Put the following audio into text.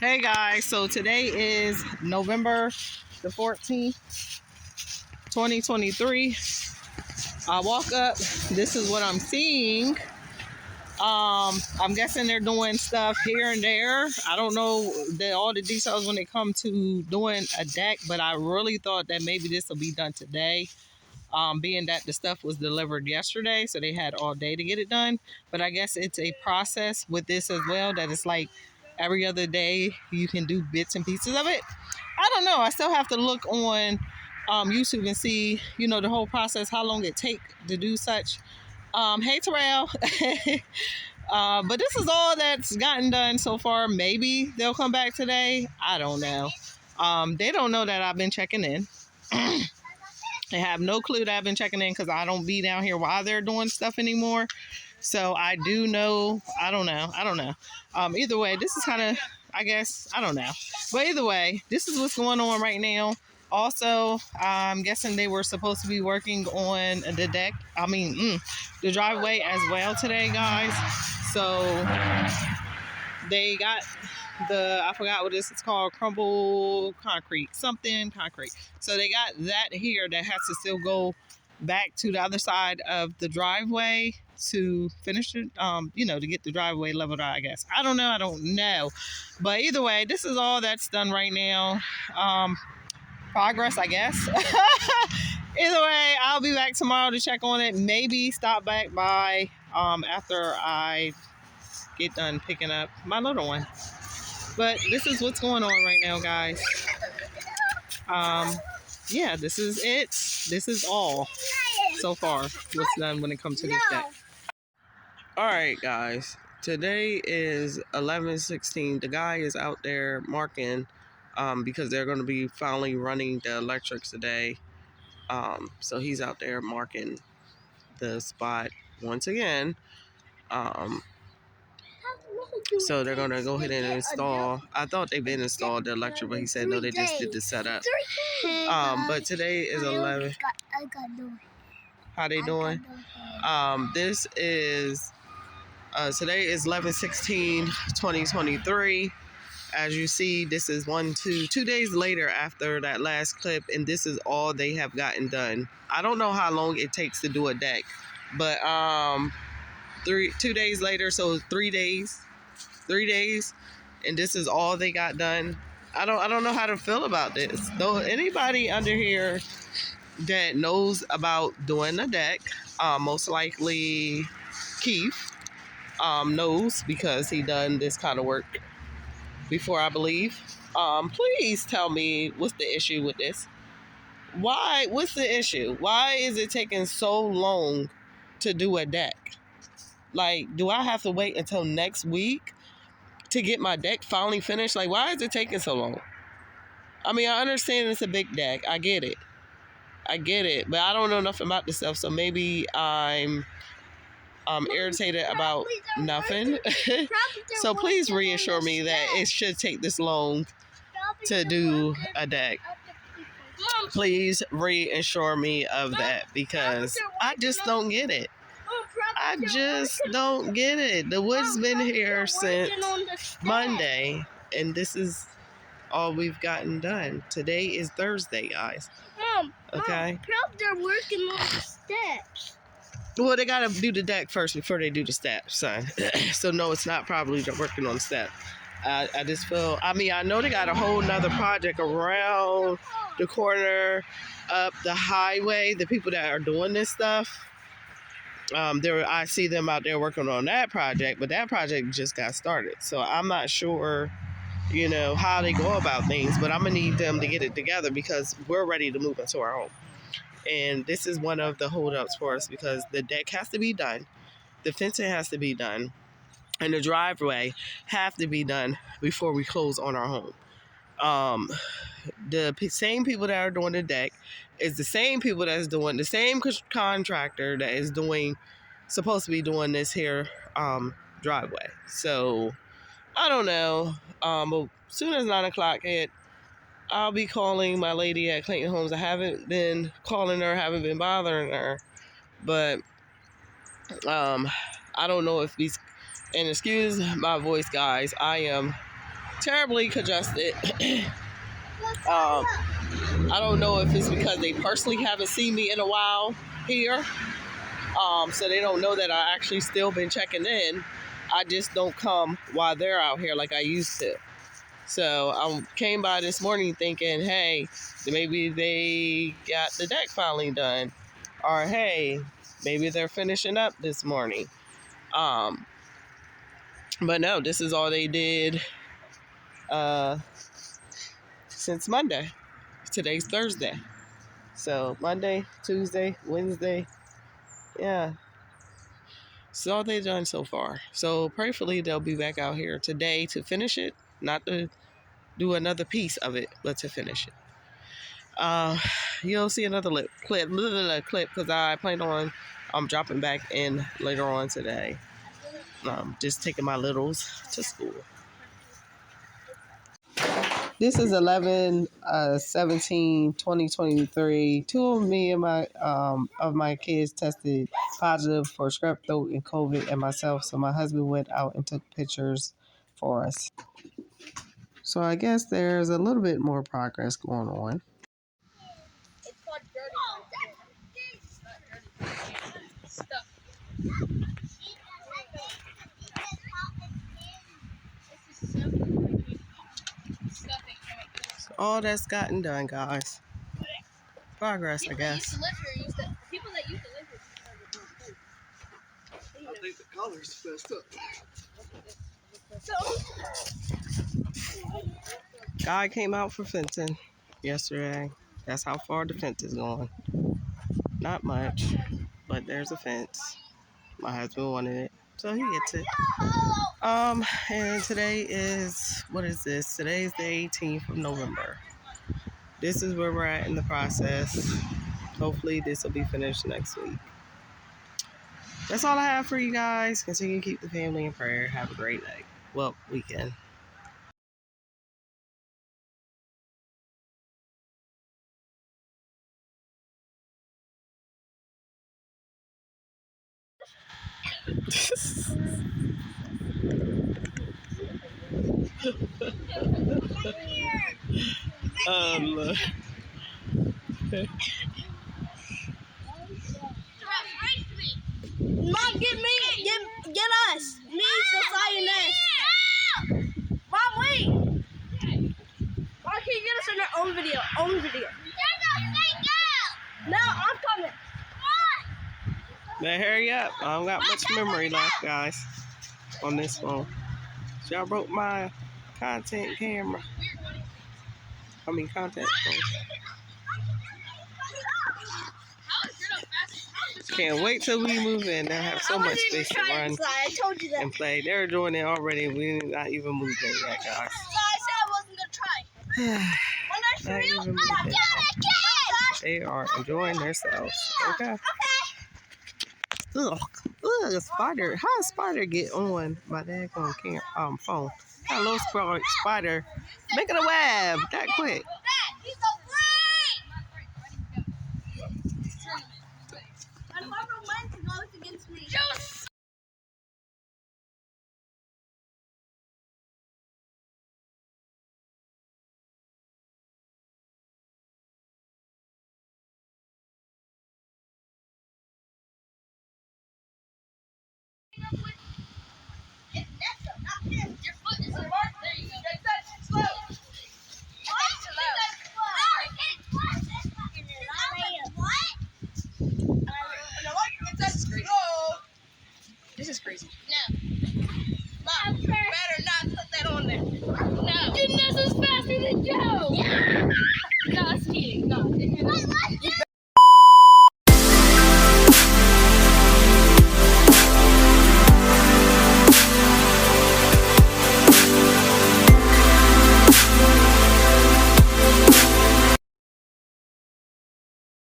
Hey guys, so today is November the 14th, 2023. I walk up, this is what I'm seeing. I'm guessing they're doing stuff here and there. I don't know all the details when it comes to doing a deck, but I really thought that maybe this will be done today. Being that the stuff was delivered yesterday, so they had all day to get it done. But I guess it's a process with this as well, that it's like every other day you can do bits and pieces of it. I don't know. I still have to look on YouTube and see, the whole process, how long it take to do such. Hey Terrell. But this is all that's gotten done so far. Maybe they'll come back today. I don't know. They don't know that I've been checking in. They have no clue that I've been checking in because I don't be down here while they're doing stuff anymore. So I do know. I don't know. Either way, this is kind of, I guess, I don't know. But either way, this is what's going on right now. Also, I'm guessing they were supposed to be working on the deck. The driveway as well today, guys. So they got I forgot what this is called, crumble concrete, something concrete. So they got that here that has to still go back to the other side of the driveway to finish it, to get the driveway leveled out, I guess. I don't know. But either way, this is all that's done right now. Progress, I guess. Either way, I'll be back tomorrow to check on it. Maybe stop back by after I get done picking up my little one. But this is what's going on right now, guys. Yeah, this is it. This is all so far what's done when it comes to this deck. All right, guys. Today is 11/16. The guy is out there marking because they're going to be finally running the electrics today. So he's out there marking the spot once again. So they're going to go ahead and install. I thought they've been installed, the electric, but he said no, they just did the setup. But today is 11. How they doing? This is, today is 11/16/2023. As you see, this is 2 days later after that last clip, and this is all they have gotten done. I don't know how long it takes to do a deck, but 2 days later, so 3 days, and this is all they got done. I don't know how to feel about this. Though anybody under here that knows about doing a deck, most likely Keith knows because he done this kind of work before, I believe. Please tell me what's the issue with this. What's the issue? Why is it taking so long to do a deck? Like, do I have to wait until next week to get my deck finally finished? Like, why is it taking so long? I mean, I understand it's a big deck. I get it. But I don't know nothing about this stuff, so maybe I'm irritated about nothing. So please reassure me that it should take this long to do a deck. Please reassure me of that, because I just don't get it. The wood's been here since Monday, and this is all we've gotten done. Today is Thursday, guys. Okay? They're working on the steps. Well, they gotta do the deck first before they do the steps, son. So no, it's not probably working on the step. I just feel, I know they got a whole nother project around the corner, up the highway. The people that are doing this stuff, I see them out there working on that project, but that project just got started. So I'm not sure, how they go about things, but I'm gonna need them to get it together because we're ready to move into our home. And this is one of the holdups for us, because the deck has to be done, the fencing has to be done, and the driveway have to be done before we close on our home. The same people that are doing the deck is the same people that's doing, the same contractor that is supposed to be doing this here driveway. So I don't know. But as soon as 9 o'clock hit, I'll be calling my lady at Clayton Homes. I haven't been calling her, haven't been bothering her, but I don't know if these, and excuse my voice, guys, I am terribly congested. I don't know if it's because they personally haven't seen me in a while here. So they don't know that I actually still been checking in. I just don't come while they're out here like I used to. So I came by this morning thinking, hey, maybe they got the deck finally done. Or hey, maybe they're finishing up this morning. But no, this is all they did since Monday. Today's Thursday. So Monday, Tuesday, Wednesday, yeah. That's all they've done so far. So prayerfully they'll be back out here today to finish it. Not to do another piece of it, but to finish it. You'll see another clip because I plan on dropping back in later on today. Just taking my littles to school. This is 11/17/2023. Two of me and my kids tested positive for strep throat and COVID and myself. So my husband went out and took pictures for us. So I guess there's a little bit more progress going on. It's called dirty. So all that's gotten done, guys. Progress, I guess. People that used to live here. I think the color's messed up. Guy came out for fencing yesterday. That's how far the fence is going. Not much, but there's a fence. My husband wanted it, so he gets it. And today is, what is this? Today's the 18th of November. This is where we're at in the process. Hopefully this will be finished next week. That's all I have for you guys. Continue to keep the family in prayer. Have a great night. Well, weekend. Look. Mom, get us. Me, Josiah, and Ness. Mom, wait. Mom, can you get us in our own video? No, I'm coming. Now hurry up. I don't got much memory left, guys, on this phone. So y'all broke my content camera. Content phone. Can't wait till we move in. They'll have so much space to run I told you that. and play. They're doing it already. We're not even moved in yet, guys. So I said I wasn't going to try. Not even moved in. They are enjoying themselves. Okay. Ugh, a spider. How does spider get on my daggone phone? Got a little spider making a web that quick. He's so great! And whoever wins goes against me. It's Nessa, not him. Your foot is